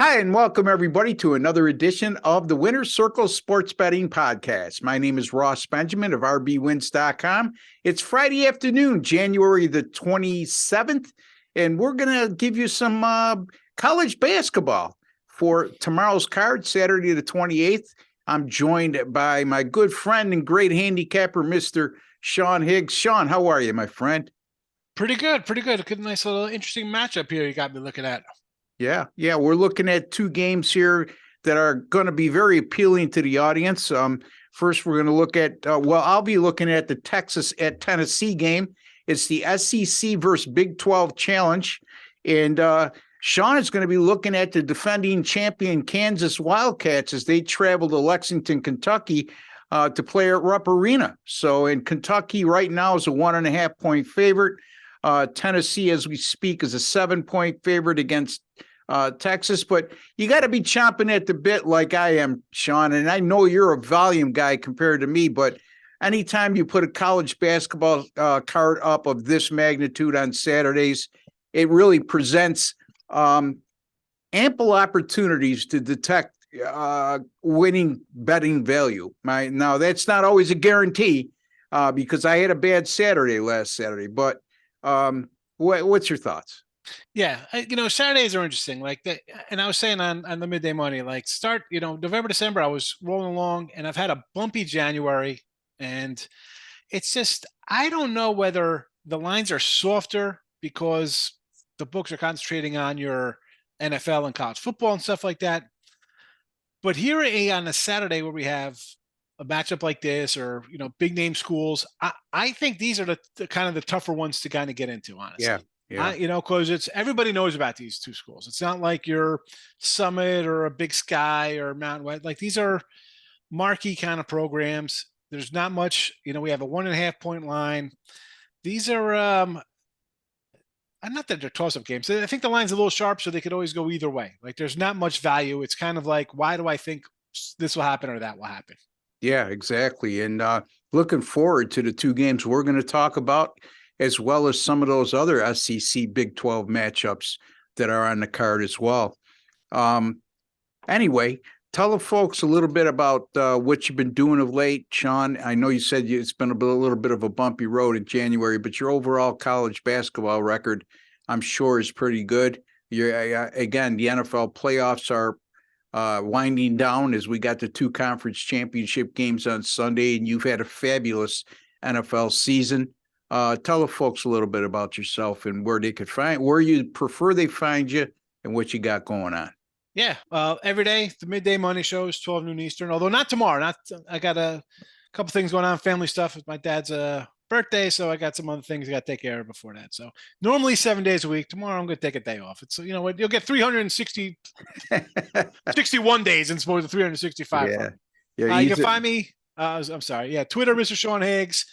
Hi, and welcome everybody to another edition of the Winner's Circle Sports Betting Podcast. My name is Ross Benjamin of rbwins.com. It's Friday afternoon, January the 27th, and we're going to give you some college basketball for tomorrow's card, Saturday the 28th. I'm joined by my good friend and great handicapper, Mr. Sean Higgs. Sean, how are you, my friend? Pretty good. A good, nice little interesting matchup here you got me looking at. Yeah. We're looking at two games here that are going to be very appealing to the audience. First, we're going to look at, I'll be looking at the Texas at Tennessee game. It's the SEC versus Big 12 Challenge. And Sean is going to be looking at the defending champion Kansas Wildcats as they travel to Lexington, Kentucky to play at Rupp Arena. So in Kentucky right now is a 1.5-point favorite. Tennessee, as we speak, is a 7-point favorite against Texas, but you got to be chomping at the bit like I am, Sean. And I know you're a volume guy compared to me, but anytime you put a college basketball card up of this magnitude on Saturdays, it really presents ample opportunities to detect winning betting value. Now, that's not always a guarantee because I had a bad Saturday last Saturday, but what's your thoughts? Yeah, Saturdays are interesting. And I was saying on the midday money, November, December, I was rolling along, and I've had a bumpy January, and it's just I don't know whether the lines are softer because the books are concentrating on your NFL and college football and stuff like that. But here on a Saturday where we have a matchup like this, or big name schools, I think these are the kind of the tougher ones to kind of get into, honestly. Yeah. Because it's everybody knows about these two schools. It's not like your Summit or a Big Sky or Mountain West. Like, these are marquee kind of programs. There's not much. We have a 1.5-point line. These are not that they're toss-up games. I think the line's a little sharp, so they could always go either way. Like, there's not much value. It's kind of like, why do I think this will happen or that will happen? Yeah, exactly. And looking forward to the two games we're going to talk about, as well as some of those other SEC Big 12 matchups that are on the card as well. Anyway, tell the folks a little bit about what you've been doing of late, Sean. I know you said it's been a little bit of a bumpy road in January, but your overall college basketball record, I'm sure, is pretty good. Again, the NFL playoffs are winding down as we got the two conference championship games on Sunday, and you've had a fabulous NFL season. Tell the folks a little bit about yourself and where you prefer they find you and what you got going on. Yeah. Every day, the midday money shows 12 noon Eastern, although not tomorrow. I got a couple things going on, family stuff with my dad's birthday. So I got some other things I got to take care of before that. So normally 7 days a week. Tomorrow I'm going to take a day off. It's, what, you'll get 61 days and supposed to 365. Yeah. You can find me. I'm sorry. Yeah. Twitter, Mr. Sean Higgs.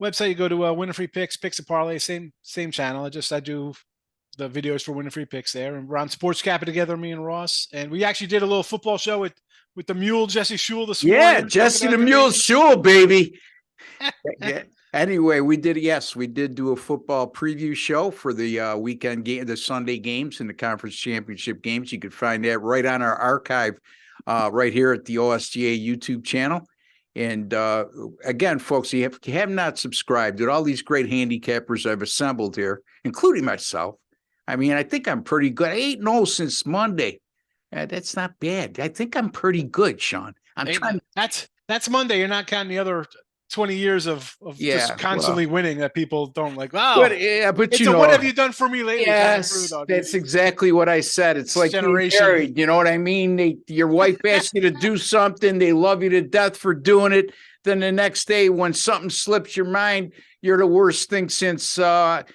Website, you go to Winner Free Picks and Parlay, same channel. I do the videos for Winner Free Picks there, and we're on Sports Cap together, me and Ross, and we actually did a little football show with the Mule Jesse Shule this morning. Yeah, Jesse the Mule Shule, baby. Yeah. Anyway, we did do a football preview show for the weekend game, the Sunday games and the conference championship games. You can find that right on our archive right here at the OSGA YouTube channel. And again, folks, if you have not subscribed to all these great handicappers I've assembled here, including myself, I mean, I think I'm pretty good. 8-0 since Monday. That's not bad. I think I'm pretty good, Sean. That's Monday. You're not counting the other 20 years of just constantly winning that people don't like. Wow. But what have you done for me lately? Yes, that's exactly what I said. It's like generation. Married, you know what I mean? Your wife asks you to do something. They love you to death for doing it. Then the next day, when something slips your mind, you're the worst thing since Hitler,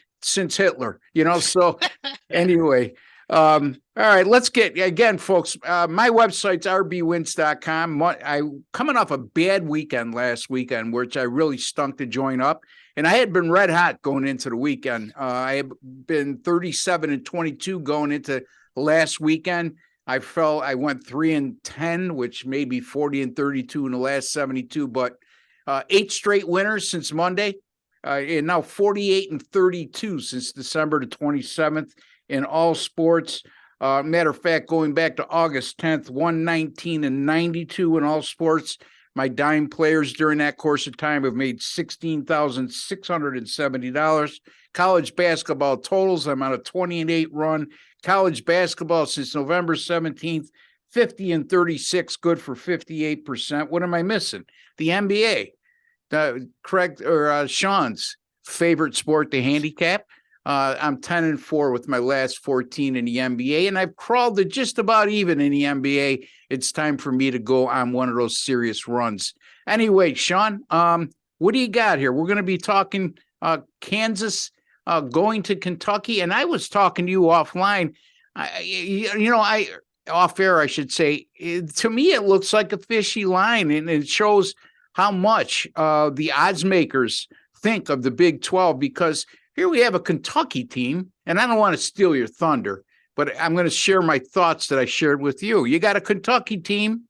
So anyway, all right, let's get, again, folks, my website's rbwins.com. I coming off a bad weekend last weekend, which I really stunk to join up. And I had been red hot going into the weekend. I had been 37-22 going into last weekend. I went 3-10, which may be 40-32 in the last 72, but 8 straight winners since Monday. And now 48-32 since December the 27th in all sports. Matter of fact, going back to August 10th, 119-92 in all sports. My dime players during that course of time have made $16,670. College basketball totals, I'm on a 20-8 run. College basketball since November 17th, 50-36, good for 58%. What am I missing? The NBA, Sean's favorite sport, the handicap. I'm 10-4 with my last 14 in the NBA, and I've crawled to just about even in the NBA. It's time for me to go on one of those serious runs. Anyway, Sean, what do you got here? We're going to be talking Kansas going to Kentucky, and I was talking to you offline. Off air, I should say. To me, it looks like a fishy line, and it shows how much the odds makers think of the Big 12, because here we have a Kentucky team, and I don't want to steal your thunder, but I'm going to share my thoughts that I shared with you. You got a Kentucky team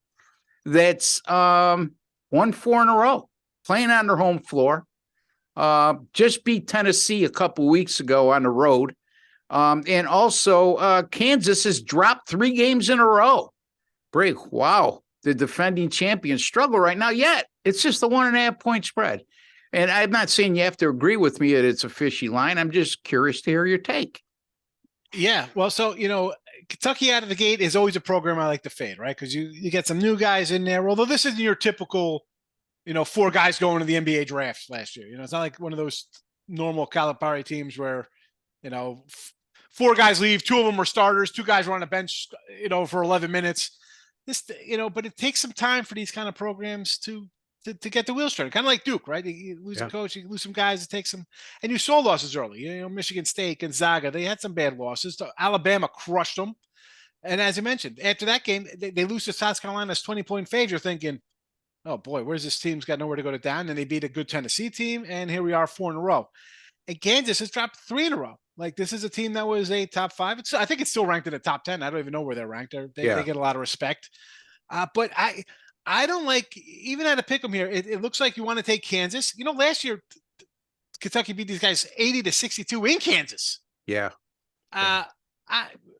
that's won 4 in a row, playing on their home floor. Just beat Tennessee a couple weeks ago on the road. And also Kansas has dropped 3 games in a row. Break, wow. The defending champions struggle right now, yet it's just a 1.5 point spread. And I'm not saying you have to agree with me that it's a fishy line. I'm just curious to hear your take. Yeah. Well, so, Kentucky out of the gate is always a program I like to fade, right? Because you get some new guys in there. Although this isn't your typical, 4 guys going to the NBA draft last year. It's not like one of those normal Calipari teams where, 4 guys leave, 2 of them are starters, 2 guys were on the bench, for 11 minutes. This, but it takes some time for these kind of programs to get the wheels turning. Kind of like Duke, right? You lose a coach, you lose some guys, it takes some, and you saw losses early. Michigan State, Gonzaga, they had some bad losses. Alabama crushed them. And as you mentioned, after that game, they lose to South Carolina's 20-point fade. You're thinking, oh boy, where's this team's got nowhere to go to down? And they beat a good Tennessee team, and here we are 4 in a row. And Kansas has dropped 3 in a row. Like, this is a team that was a top 5. I think it's still ranked in the top 10. I don't even know where they're ranked. They get a lot of respect. But I don't like, even at a pick 'em here, it looks like you want to take Kansas. Last year, Kentucky beat these guys 80-62 in Kansas. Yeah.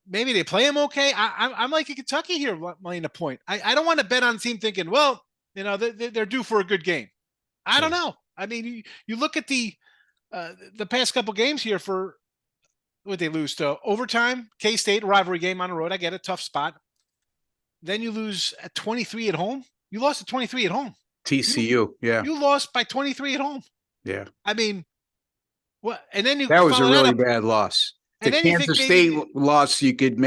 Maybe they play them okay. I'm liking Kentucky here, laying a point. I don't want to bet on the team thinking, well, they're due for a good game. I don't know. I mean, you look at the past couple games here for what they lose to overtime, K-State rivalry game on the road. I get a tough spot. Then you lose at 23 at home. You lost at 23 at home. TCU, You lost by 23 at home. Yeah. I mean, what? And then that was a really bad loss. The Kansas State loss, you could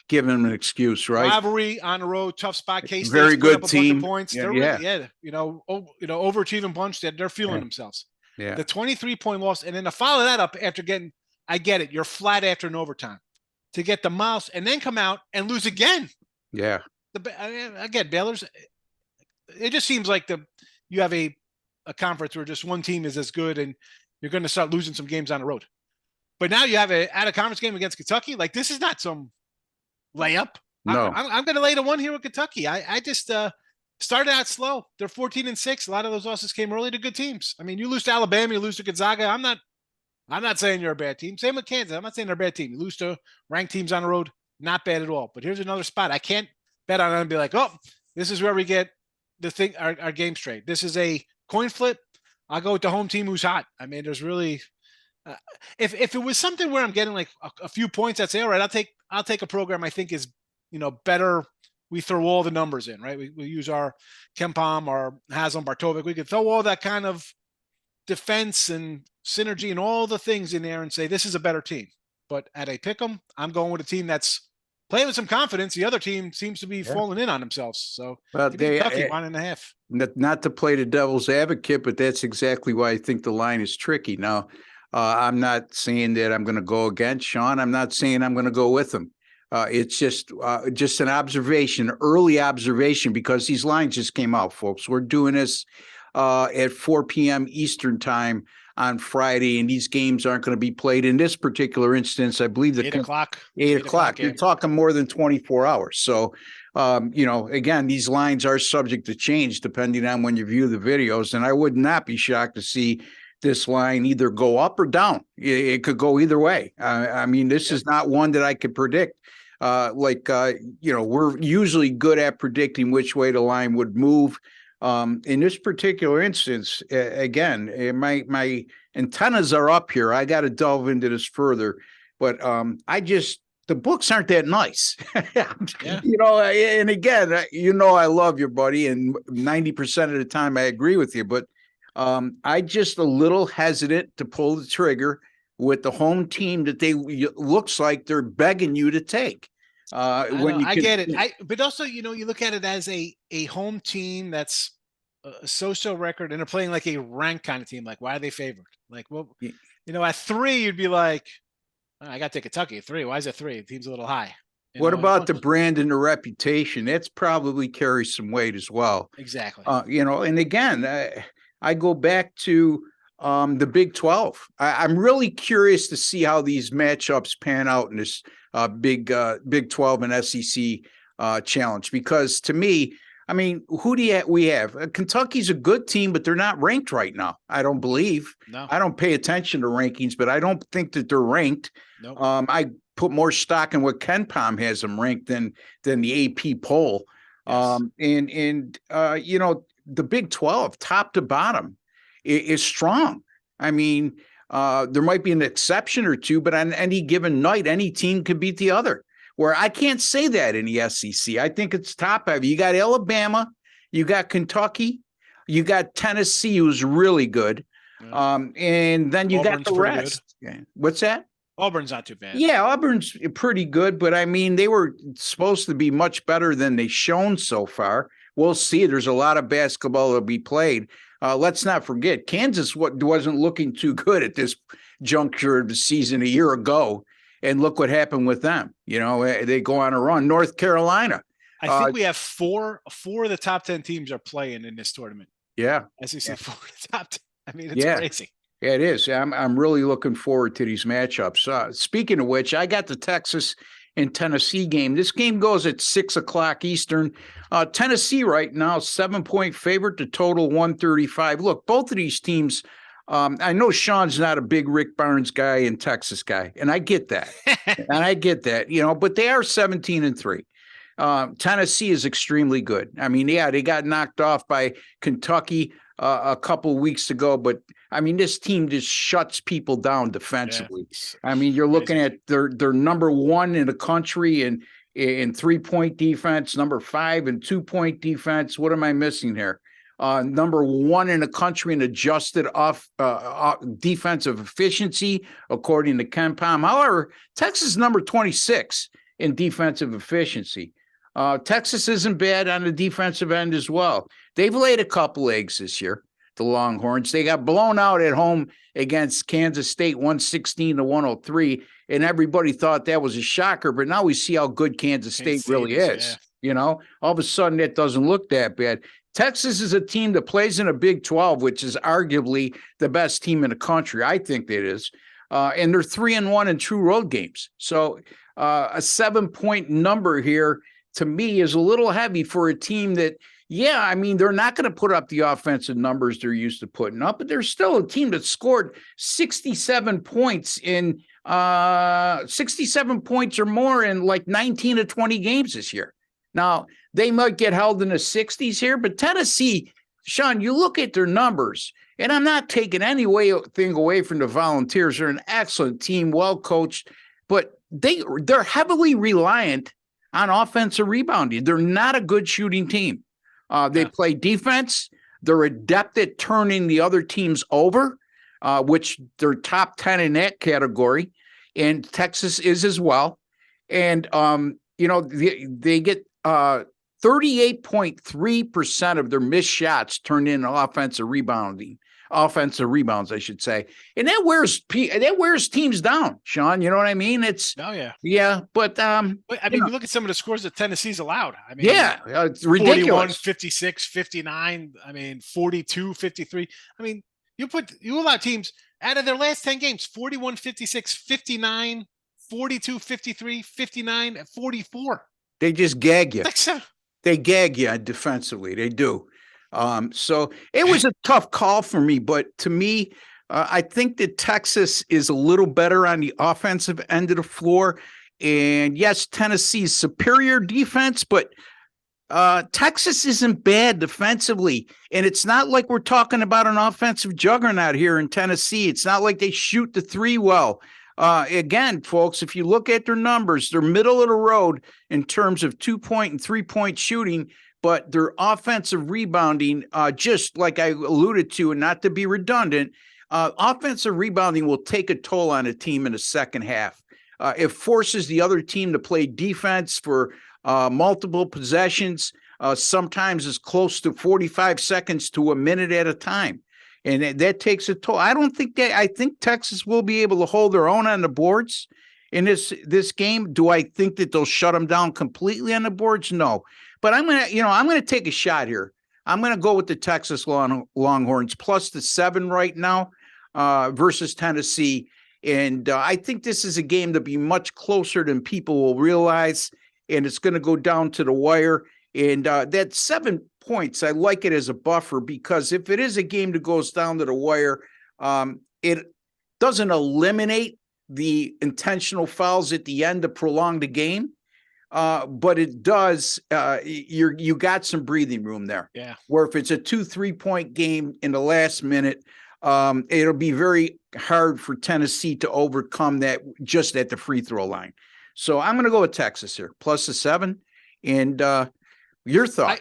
give them an excuse, right? Rivalry on the road, tough spot. K-State, very good team. Points. They're really, overachieving bunch. They're feeling themselves. Yeah. The 23-point loss, and then to follow that up after getting, I get it, you're flat after an overtime, to get the mouse and then come out and lose again. Yeah. Again, Baylor's. It just seems like you have a conference where just one team is as good, and you're going to start losing some games on the road. But now you have a out of conference game against Kentucky. Like, this is not some layup. No, I'm going to lay the 1 here with Kentucky. I just started out slow. They're 14-6. A lot of those losses came early to good teams. I mean, you lose to Alabama, you lose to Gonzaga. I'm not saying you're a bad team. Same with Kansas. I'm not saying they're a bad team. You lose to ranked teams on the road, not bad at all. But here's another spot. I can't bet on it and be like, oh, this is where we get our game straight. This is a coin flip. I'll go with the home team who's hot. I mean, there's really if it was something where I'm getting like a few points, I'd say, all right, I'll take a program I think is better. We throw all the numbers in, right? We use our Kempom, our Haslam, Bartovic. We could throw all that kind of defense and synergy and all the things in there and say this is a better team. But at a pick 'em, I'm going with a team that's playing with some confidence. The other team seems to be falling in on themselves. So Kentucky 1.5. Not to play the devil's advocate, but that's exactly why I think the line is tricky. Now, I'm not saying that I'm going to go against Sean. I'm not saying I'm going to go with him. It's just an observation, early observation, because these lines just came out, folks. We're doing this at 4 p.m. Eastern time on Friday, and these games aren't going to be played in this particular instance. I believe 8 o'clock. 8 o'clock. You're talking more than 24 hours. So, again, these lines are subject to change depending on when you view the videos. And I would not be shocked to see this line either go up or down. It could go either way. I mean, this is not one that I could predict. we're usually good at predicting which way the line would move. In this particular instance, again, my antennas are up here. I got to delve into this further, but the books aren't that nice. Yeah. And again, I love you, buddy, and 90% of the time I agree with you, but I just a little hesitant to pull the trigger with the home team that looks like they're begging you to take. I get it. But also, you look at it as a home team that's a so-so record, and they're playing like a ranked kind of team. Like, why are they favored? Like, well, at 3, you'd be like, I got to take Kentucky at 3. Why is it 3? The team's a little high. What about the brand and the reputation? That's probably carries some weight as well. Exactly. And again, I go back to the Big 12. I'm really curious to see how these matchups pan out in this Big 12 and SEC challenge, because to me, I mean, who do we have? Kentucky's a good team, but they're not ranked right now. I don't believe. No. I don't pay attention to rankings, but I don't think that they're ranked. Nope. I put more stock in what KenPom has them ranked than the AP poll. Yes. The Big 12, top to bottom, is strong. I mean, there might be an exception or two, but on any given night, any team could beat the other. Where I can't say that in the SEC. I think it's top heavy. You got Alabama, you got Kentucky, you got Tennessee, who's really good, and then you Auburn's got the rest. Yeah. What's that? Auburn's not too bad. Yeah, Auburn's pretty good, but I mean, they were supposed to be much better than they've shown so far. We'll see. There's a lot of basketball to be played. Let's not forget, Kansas wasn't looking too good at this juncture of the season a year ago. And look what happened with them. They go on a run. North Carolina. I think we have four of the top 10 teams are playing in this tournament. Yeah. SEC 4 of the top 10. I mean, it's crazy. Yeah, it is. I'm really looking forward to these matchups. Speaking of which, I got the Texas and Tennessee game. This game goes at 6:00 Eastern. Tennessee right now, 7-point favorite, to total 135. Look, both of these teams, I know Sean's not a big Rick Barnes guy and Texas guy, and I get that. But they are 17-3. Tennessee is extremely good. I mean, they got knocked off by Kentucky a couple weeks ago, but I mean, this team just shuts people down defensively. Yeah. I mean, you're looking at they're number 1 in the country in 3-point defense, number 5 in 2-point defense. What am I missing here? Number 1 in the country in adjusted off defensive efficiency, according to KenPom. However, Texas is number 26 in defensive efficiency. Texas isn't bad on the defensive end as well. They've laid a couple eggs this year, the Longhorns. They got blown out at home against Kansas State, 116-103, and everybody thought that was a shocker, but now we see how good Kansas State really is. Yeah. All of a sudden it doesn't look that bad. Texas is a team that plays in a Big 12, which is arguably the best team in the country. I think it is. And they're 3-1 in true road games. So a 7-point number here, to me, is a little heavy for a team that, I mean, they're not going to put up the offensive numbers they're used to putting up, but they're still a team that scored 67 points in 67 points or more in like 19 to 20 games this year. Now, they might get held in the 60s here, but Tennessee, Sean, you look at their numbers, and I'm not taking anything away from the Volunteers. They're an excellent team, well coached, but they're heavily reliant on offensive rebounding. They're not a good shooting team. They play defense. They're adept at turning the other teams over, which they're top 10 in that category, and Texas is as well. And they get 38.3% of their missed shots turned in offensive rebounds, I should say. And that wears teams down, Sean. You know what I mean? It's but I mean, you look at some of the scores that Tennessee's allowed. I mean, it's ridiculous. 41, 56, 59. I mean, 42, 53. I mean, you allow teams out of their last 10 games, 41, 56, 59, 42, 53, 59, 44. They just gag you. They gag you defensively. They do. So it was a tough call for me, but to me, I think that Texas is a little better on the offensive end of the floor. And yes, Tennessee's superior defense, but Texas isn't bad defensively. And it's not like we're talking about an offensive juggernaut here in Tennessee. It's not like they shoot the three well. Again, folks, if you look at their numbers, they're middle of the road in terms of 2-point and 3-point shooting, but their offensive rebounding, just like I alluded to, and not to be redundant, offensive rebounding will take a toll on a team in the second half. It forces the other team to play defense for multiple possessions, sometimes as close to 45 seconds to a minute at a time. And that takes a toll. I think Texas will be able to hold their own on the boards in this game. Do I think that they'll shut them down completely on the boards? No. But I'm going to take a shot here. I'm going to go with the Texas Longhorns plus the 7 right now versus Tennessee. And I think this is a game to be much closer than people will realize. And it's going to go down to the wire. And that 7 points, I like it as a buffer, because if it is a game that goes down to the wire, it doesn't eliminate the intentional fouls at the end to prolong the game. But it does, you got some breathing room there. Yeah. Where if it's a 2-3 point game in the last minute, it'll be very hard for Tennessee to overcome that just at the free throw line. So I'm going to go with Texas here, plus the 7. And your thought?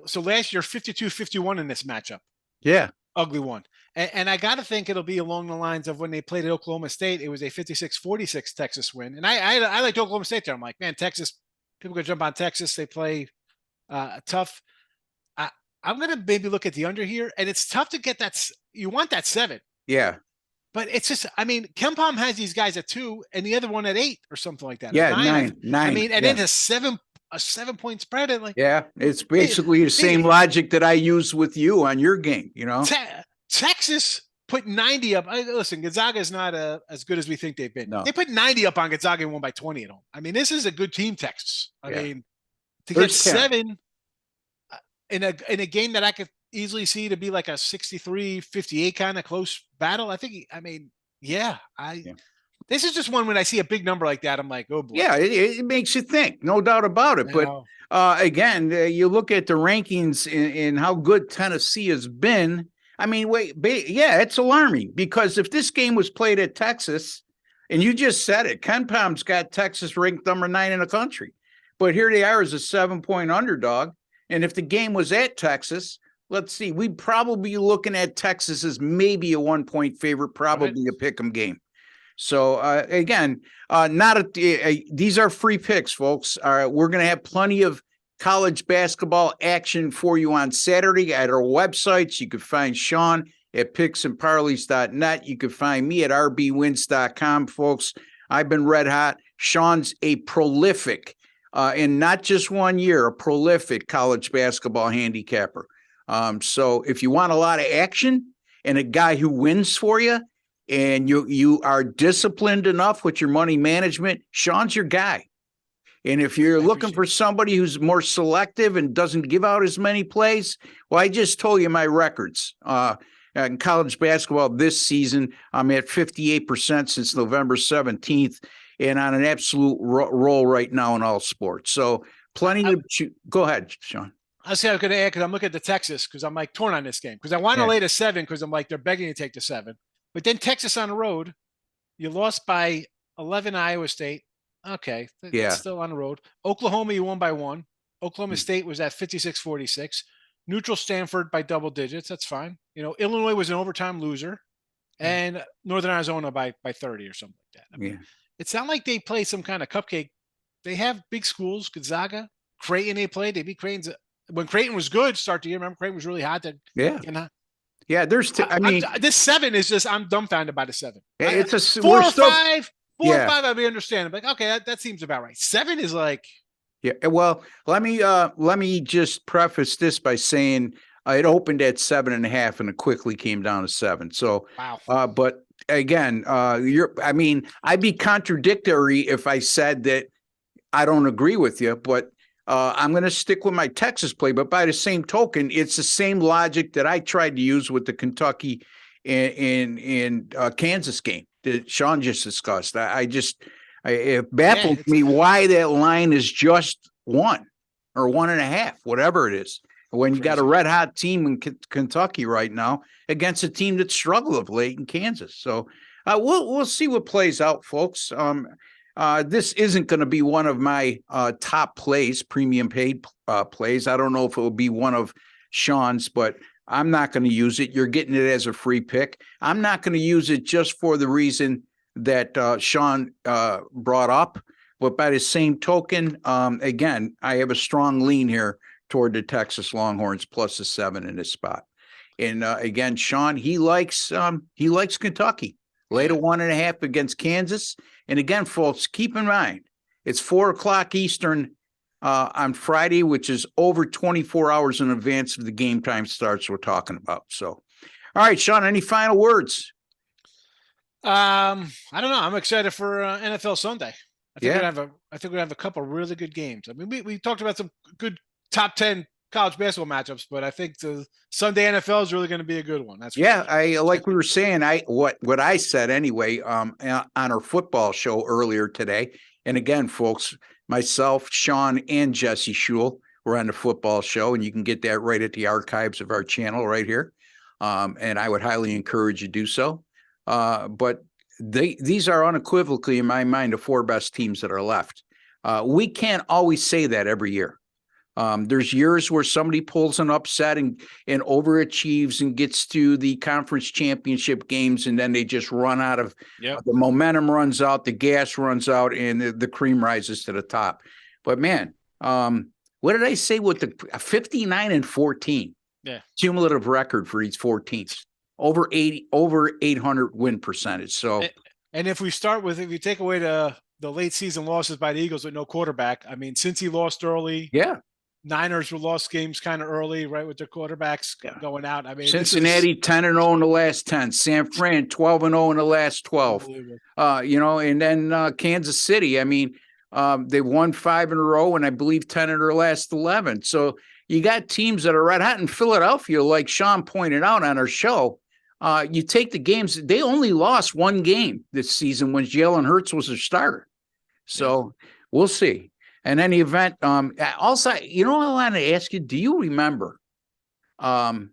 So last year, 52-51 in this matchup. Yeah. Ugly one. And I got to think it'll be along the lines of when they played at Oklahoma State. It was a 56-46 Texas win. And I liked Oklahoma State there. I'm like, man, Texas, people going to jump on Texas. They play tough. I'm going to maybe look at the under here. And it's tough to get that. You want that 7. Yeah. But it's just, I mean, KenPom has these guys at 2 and the other one at 8 or something like that. Yeah, 9. 9. I mean, and then a 7-point spread. And like, yeah, it's basically the same logic that I use with you on your game, Texas put 90 up. Listen, Gonzaga is not as good as we think they've been. No. They put 90 up on Gonzaga and won by 20 at home. I mean, this is a good team, Texas. I mean, to get 7 in a game that I could easily see to be like a 63-58 kind of close battle. This is just one when I see a big number like that, I'm like, oh boy. Yeah, it makes you think, no doubt about it. But again, you look at the rankings in how good Tennessee has been. I mean, it's alarming, because if this game was played at Texas, and you just said it, KenPom's got Texas ranked number 9 in the country, but here they are as a 7-point underdog. And if the game was at Texas, let's see, we'd probably be looking at Texas as maybe a 1-point favorite, probably a pick'em game. So again, these are free picks, folks. We're going to have plenty of college basketball action for you on Saturday at our websites. You can find Sean at picksandparleys.net. You can find me at rbwins.com, folks. I've been red hot. Sean's a prolific, in not just 1 year, a prolific college basketball handicapper. So if you want a lot of action and a guy who wins for you, and you are disciplined enough with your money management, Sean's your guy. And if you're looking for somebody who's more selective and doesn't give out as many plays, well, I just told you my records. In college basketball this season, I'm at 58% since November 17th, and on an absolute roll right now in all sports. So plenty to go ahead, Sean. I was going to add, because I'm looking at the Texas, because I'm like torn on this game, because I want to lay the 7, because I'm like, they're begging to take the 7. But then Texas on the road, you lost by 11 Iowa State. Okay. That's still on the road. Oklahoma, you won by 1. Oklahoma State was at 56-46. Neutral Stanford by double digits. That's fine. Illinois was an overtime loser. And Northern Arizona by 30 or something like that. I mean, it's not like they play some kind of cupcake. They have big schools, Gonzaga, Creighton they played. They beat Creighton. When Creighton was good, start the year, remember Creighton was really hot. Yeah, there's. This 7 is just. I'm dumbfounded by the 7. It's a 4 or 5. 4 or 5, I'd be understanding. Like, okay, that seems about right. 7 is like. Yeah. Well, let me just preface this by saying it opened at 7.5 and it quickly came down to 7. So, wow. But again, I'd be contradictory if I said that I don't agree with you, but. I'm going to stick with my Texas play, but by the same token, it's the same logic that I tried to use with the Kentucky and Kansas game that Sean just discussed. It baffles me why that line is just 1 or 1.5, whatever it is. When you got a red hot team in Kentucky right now against a team that struggled of late in Kansas. So we'll see what plays out, folks. This isn't going to be one of my top plays, premium paid plays. I don't know if it will be one of Sean's, but I'm not going to use it. You're getting it as a free pick. I'm not going to use it just for the reason that Sean brought up. But by the same token, again, I have a strong lean here toward the Texas Longhorns plus a 7 in this spot. And again, Sean, he likes Kentucky. Laid a 1.5 against Kansas. And again, folks, keep in mind, it's 4:00 Eastern on Friday, which is over 24 hours in advance of the game time starts we're talking about. So, all right, Sean, any final words? I don't know. I'm excited for NFL Sunday. I think we're gonna have a couple of really good games. I mean, we talked about some good top 10 college basketball matchups, but I think the Sunday NFL is really going to be a good one. That's I like we were saying. What I said anyway on our football show earlier today. And again, folks, myself, Sean, and Jesse Schul were on the football show, and you can get that right at the archives of our channel right here. And I would highly encourage you to do so. But these are unequivocally, in my mind, the 4 best teams that are left. We can't always say that every year. There's years where somebody pulls an upset and overachieves and gets to the conference championship games, and then they just run out of the momentum runs out, the gas runs out, and the cream rises to the top. But man, what did I say with the 59-14 cumulative record for each 4 teams? Over 800 win percentage. So, and if you take away the late season losses by the Eagles with no quarterback, I mean, since he lost early, Niners were lost games kind of early, right, with their quarterbacks going out. I mean, Cincinnati 10-0 in the last 10, San Fran 12-0 in the last 12. And then Kansas City. I mean, they won 5 in a row, and I believe 10 in their last 11. So you got teams that are red hot in Philadelphia, like Sean pointed out on our show. You take the games; they only lost 1 game this season when Jalen Hurts was their starter. So we'll see. In any event, also, I want to ask you, do you remember 2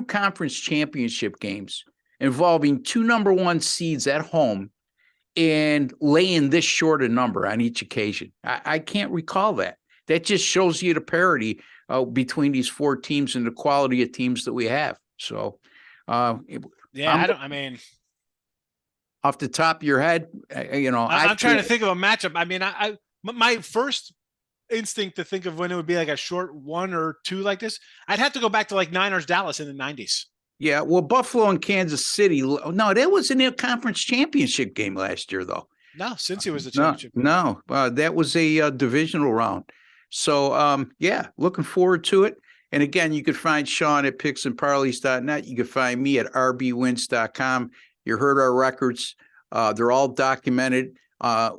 conference championship games involving 2 number 1 seeds at home and laying this short a number on each occasion? I can't recall that. That just shows you the parity between these 4 teams and the quality of teams that we have. So, off the top of your head, I'm trying to think of a matchup. I mean, my first instinct to think of when it would be like a short 1 or 2 like this, I'd have to go back to like Niners Dallas in the 90s. Yeah, well, Buffalo and Kansas City. No, that was in a conference championship game last year, though. No, since he was a championship. No, that was a divisional round. So, looking forward to it. And again, you could find Sean at picksandparleys.net. You can find me at rbwins.com. You heard our records. They're all documented. I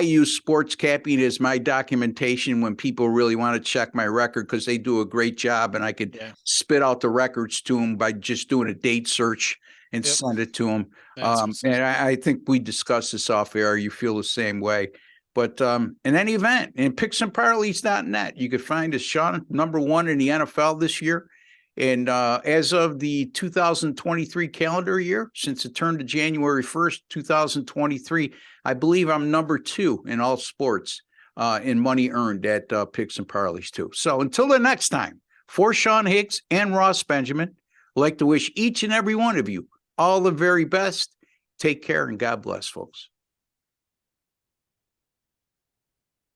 use Sports Capping as my documentation when people really want to check my record, because they do a great job, and I could spit out the records to them by just doing a date search and send it to them. And I think we discussed this off air. You feel the same way. But in any event, in picksandparleys.net, you could find us, Sean, number 1 in the NFL this year. And as of the 2023 calendar year, since it turned to January 1st, 2023, I believe I'm number 2 in all sports in money earned at Picks and Parlays too. So until the next time, for Sean Higgs and Ross Benjamin, I'd like to wish each and every one of you all the very best. Take care and God bless, folks.